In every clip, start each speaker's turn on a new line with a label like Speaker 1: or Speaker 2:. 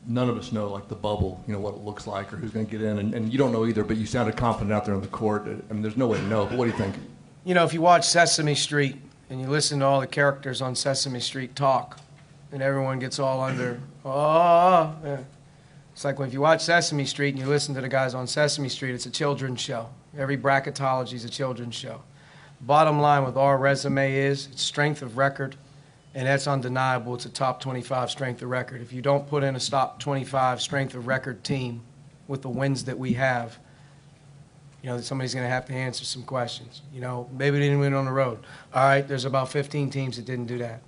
Speaker 1: none of us know, like the bubble, what it looks like or who's going to get in, and you don't know either, but you sounded confident out there on the court. I mean, there's no way to know, but what do you think?
Speaker 2: If you watch Sesame Street and you listen to all the characters on Sesame Street talk, and everyone gets all under, yeah. It's like if you watch Sesame Street and you listen to the guys on Sesame Street, it's a children's show. Every bracketology is a children's show. Bottom line with our resume is it's strength of record, and that's undeniable. It's a top 25 strength of record. If you don't put in a top 25 strength of record team with the wins that we have, somebody's going to have to answer some questions. Maybe they didn't win on the road. All right, there's about 15 teams that didn't do that.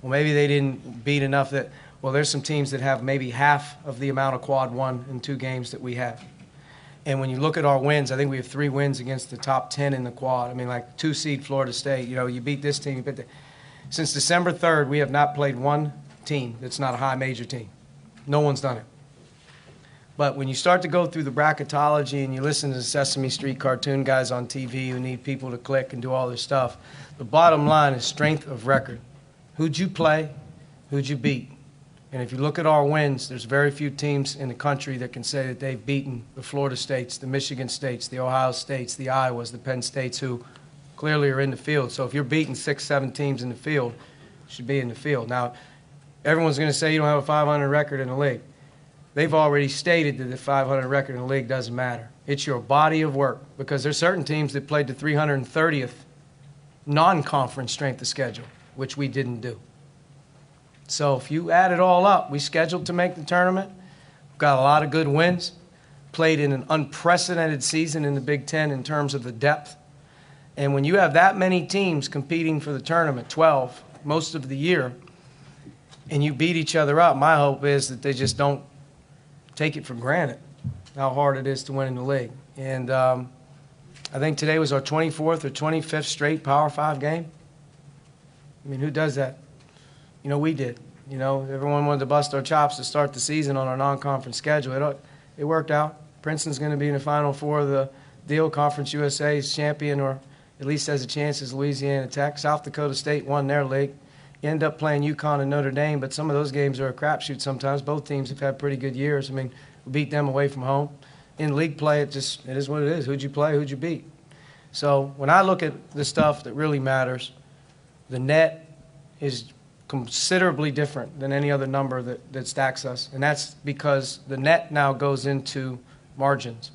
Speaker 2: Well, maybe they didn't beat enough that, well, there's some teams that have maybe half of the amount of quad one in 2 games that we have. And when you look at our wins, I think we have 3 wins against the top 10 in the quad. I mean, like 2 seed Florida State. You beat this team, you beat that. Since December 3rd, we have not played one team that's not a high major team. No one's done it. But when you start to go through the bracketology and you listen to the Sesame Street cartoon guys on TV who need people to click and do all this stuff, the bottom line is strength of record. Who'd you play? Who'd you beat? And if you look at our wins, there's very few teams in the country that can say that they've beaten the Florida States, the Michigan States, the Ohio States, the Iowas, the Penn States, who clearly are in the field. So if you're beating 6, 7 teams in the field, you should be in the field. Now, everyone's going to say you don't have a 500 record in the league. They've already stated that the 500 record in the league doesn't matter. It's your body of work, because there's certain teams that played the 330th non-conference strength of schedule, which we didn't do. So if you add it all up, we scheduled to make the tournament. We've got a lot of good wins. Played in an unprecedented season in the Big Ten in terms of the depth. And when you have that many teams competing for the tournament, 12, most of the year, and you beat each other up, my hope is that they just don't take it for granted how hard it is to win in the league. And I think today was our 24th or 25th straight Power 5 game. I mean, who does that? We did. Everyone wanted to bust our chops to start the season on our non-conference schedule. It worked out. Princeton's going to be in the Final Four of the deal. Conference USA's champion, or at least has a chance, is Louisiana Tech. South Dakota State won their league. You end up playing UConn and Notre Dame, but some of those games are a crapshoot sometimes. Both teams have had pretty good years. I mean, we beat them away from home. In league play, it is what it is. Who'd you play? Who'd you beat? So when I look at the stuff that really matters, the net is considerably different than any other number that stacks us. And that's because the net now goes into margins.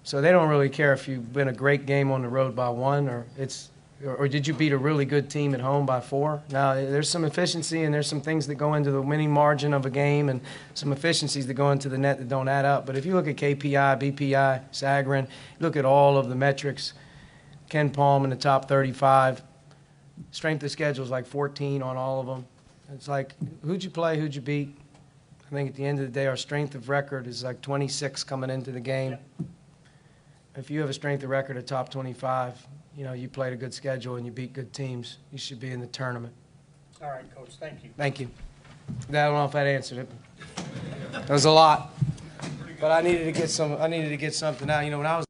Speaker 2: So they don't really care if you've been a great game on the road by 1 or did you beat a really good team at home by 4. Now, there's some efficiency and there's some things that go into the winning margin of a game and some efficiencies that go into the net that don't add up. But if you look at KPI, BPI, Sagarin, look at all of the metrics, Ken Palm in the top 35, strength of schedule is like 14 on all of them. It's like, who'd you play, who'd you beat? I think at the end of the day, our strength of record is like 26 coming into the game. Yeah. If you have a strength of record at top 25, you played a good schedule and you beat good teams, you should be in the tournament.
Speaker 3: All right, Coach, thank you.
Speaker 2: Thank you. I don't know if that answered it. That was a lot. But I needed to get something out. When I was